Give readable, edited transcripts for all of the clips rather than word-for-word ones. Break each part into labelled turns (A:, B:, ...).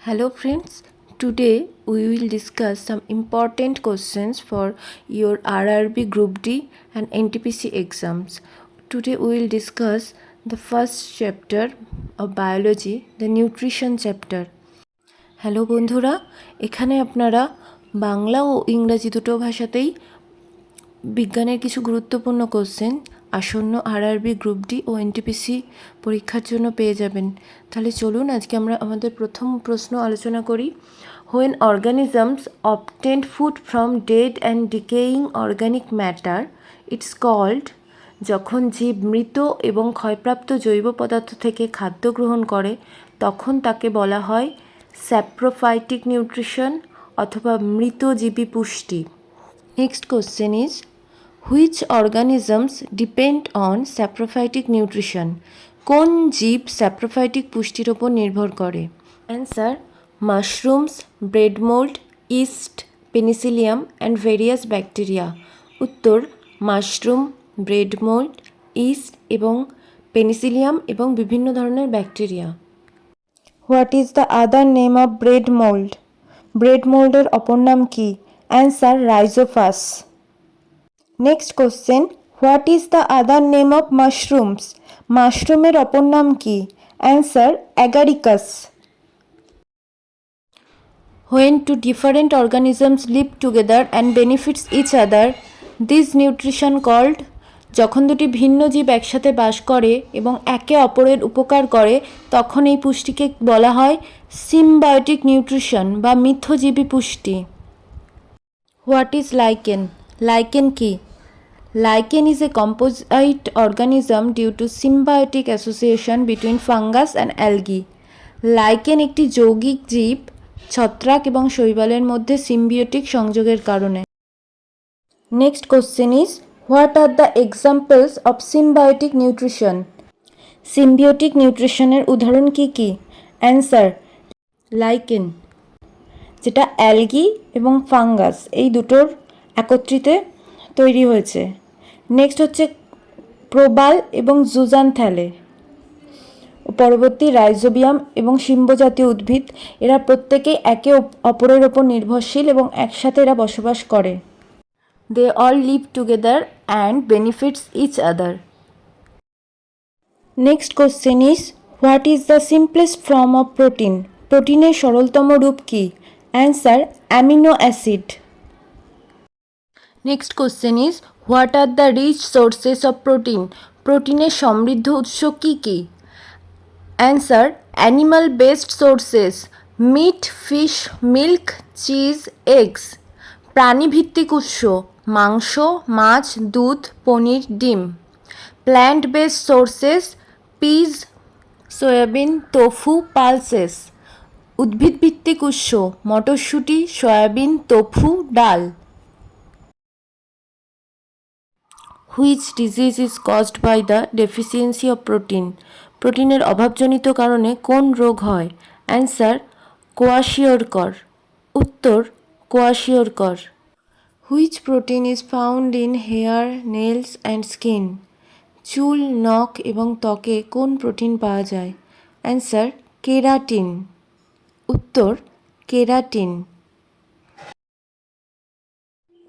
A: Hello friends, today we will discuss some important questions for your RRB Group D and NTPC exams. Today we will discuss the first chapter of biology, the nutrition chapter. Hello বন্ধুরা, এখানে আপনারা বাংলা ও ইংরাজি দুটো ভাষাতেই বিজ্ঞানের কিছু গুরুত্বপূর্ণ question আসন্ন আরআরবি গ্রুপ ডি ও এনটিপিসি পরীক্ষার জন্য পেয়ে যাবেন। তাহলে চলুন আজকে আমরা আমাদের প্রথম প্রশ্ন আলোচনা করি। When organisms obtain food from dead and decaying organic matter it's called, যখন জীব মৃত এবং ক্ষয়প্রাপ্ত জৈব পদার্থ থেকে খাদ্য গ্রহণ করে তখন তাকে বলা হয় স্যাপ্রোফাইটিক নিউট্রিশন অথবা মৃতজীবী পুষ্টি। Next question is which organisms depend on saprophytic nutrition? কোন জীব স্যাপ্রোফাইটিক পুষ্টির ওপর নির্ভর করে? Answer mushrooms, bread mould, yeast, Penicillium and various bacteria. উত্তর মাশরুম, ব্রেড মোল্ড, ইস্ট এবং পেনিসিলিয়াম এবং বিভিন্ন ধরনের bacteria.
B: What is the other name of bread mould? Bread মোল্ডের অপর নাম কি? Answer Rhizopus. Next question, what is the other name of mushrooms? মাশরুমের অপর নাম কি? Answer agaricus.
A: When two different organisms live together and benefits each other, this nutrition called, যখন দুটি ভিন্ন জীব একসাথে বাস করে এবং একে অপরের উপকার করে তখন এই পুষ্টিকে বলা হয় সিম্বায়োটিক নিউট্রিশন বা মিথজীবী পুষ্টি। What is lichen? লাইকেন কি? Lichen is a composite organism due to symbiotic association between fungus and algae. Lichen একটি যৌগিক জীব ছত্রাক এবং শৈবালের মধ্যে সিম্বিওটিক সংযোগের কারণে।
B: Next question is what are the examples of symbiotic nutrition? Symbiotic নিউট্রিশনের উদাহরণ কি কি? অ্যান্সার লাইকেন, যেটা অ্যালগি এবং ফাঙ্গাস এই দুটোর একত্রিতে তৈরি হয়েছে। নেক্সট হচ্ছে প্রোবাল এবং জুজানথ্যালে। পরবর্তী রাইজোবিয়াম এবং শিম্ব জাতীয় উদ্ভিদ, এরা প্রত্যেকেই একে অপরের ওপর নির্ভরশীল এবং একসাথে এরা বসবাস করে।
A: They all live together and benefits each other.
B: Next question is what is the simplest form of protein? প্রোটিনের সরলতম রূপ কি? Answer amino acid.
A: Next question is what are the rich sources of protein? প্রোটিনের সমৃদ্ধ উৎস কী কী? Answer animal based sources, meat, fish, milk, cheese, eggs. প্রাণীভিত্তিক উৎস মাংস, মাছ, দুধ, পনির, ডিম। Plant based sources peas, soybean, tofu, pulses. উদ্ভিদভিত্তিক উৎস মটরশুঁটি, সয়াবিন, তোফু, ডাল। Which disease is caused by the deficiency of protein? প্রোটিনের অভাবজনিত কারণে কোন রোগ হয়? Answer kwashiorkor. উত্তর kwashiorkor. Which protein is found in hair, nails and skin? চুল, নখ এবং ত্বকে কোন প্রোটিন পাওয়া যায়? Answer keratin. উত্তর keratin.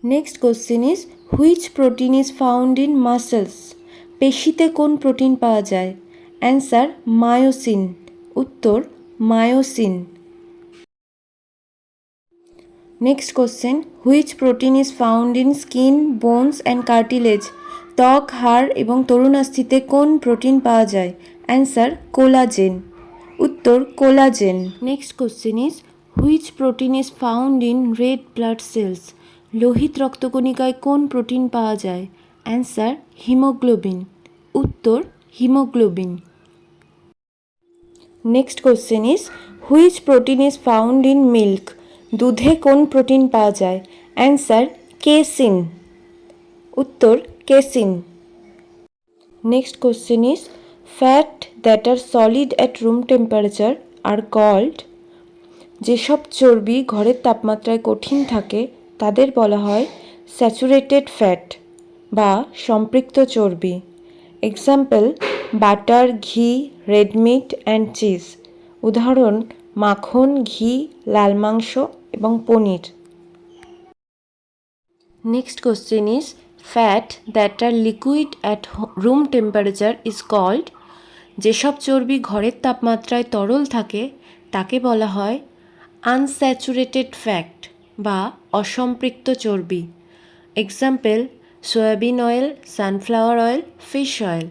A: Next question is which protein is found in muscles? পেশিতে কোন প্রোটিন পাওয়া যায়? Answer myosin. উত্তর myosin. Next question which protein is found in skin, bones and cartilage? ত্বক, হাড় এবং তরুণাস্থিতে কোন প্রোটিন পাওয়া যায়? Answer collagen. উত্তর collagen. Next question is which protein is found in red blood cells? লোহিত রক্তকণিকায় কোন প্রোটিন পাওয়া যায়? Answer haemoglobin. উত্তর haemoglobin. Next question is which protein is found in milk? দুধে কোন প্রোটিন পাওয়া যায়? Answer casein. উত্তর casein. Next question is fat that are solid at room temperature are called, যেসব চর্বি ঘরের তাপমাত্রায় কঠিন থাকে তাদের বলা হয় স্যাচুরেটেড ফ্যাট বা সম্পৃক্ত চর্বি। এক্সাম্পল বাটার, ঘি, রেড মিট অ্যান্ড চিজ। উদাহরণ
B: মাখন, ঘি, লাল মাংস এবং পনির।
A: Next question is fat that are liquid at room temperature is called যেসব চর্বি ঘরের তাপমাত্রায় তরল থাকে তাকে বলা হয় আনস্যাচুরেটেড ফ্যাট বা অসম্পৃক্ত চর্বি। Example soybean oil, sunflower oil, fish oil.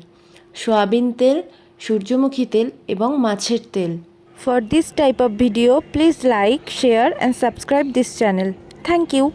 A: Soybean তেল, সূর্যমুখী তেল এবং মাছের তেল।
B: For this type of video, please like, share and subscribe this channel. Thank you.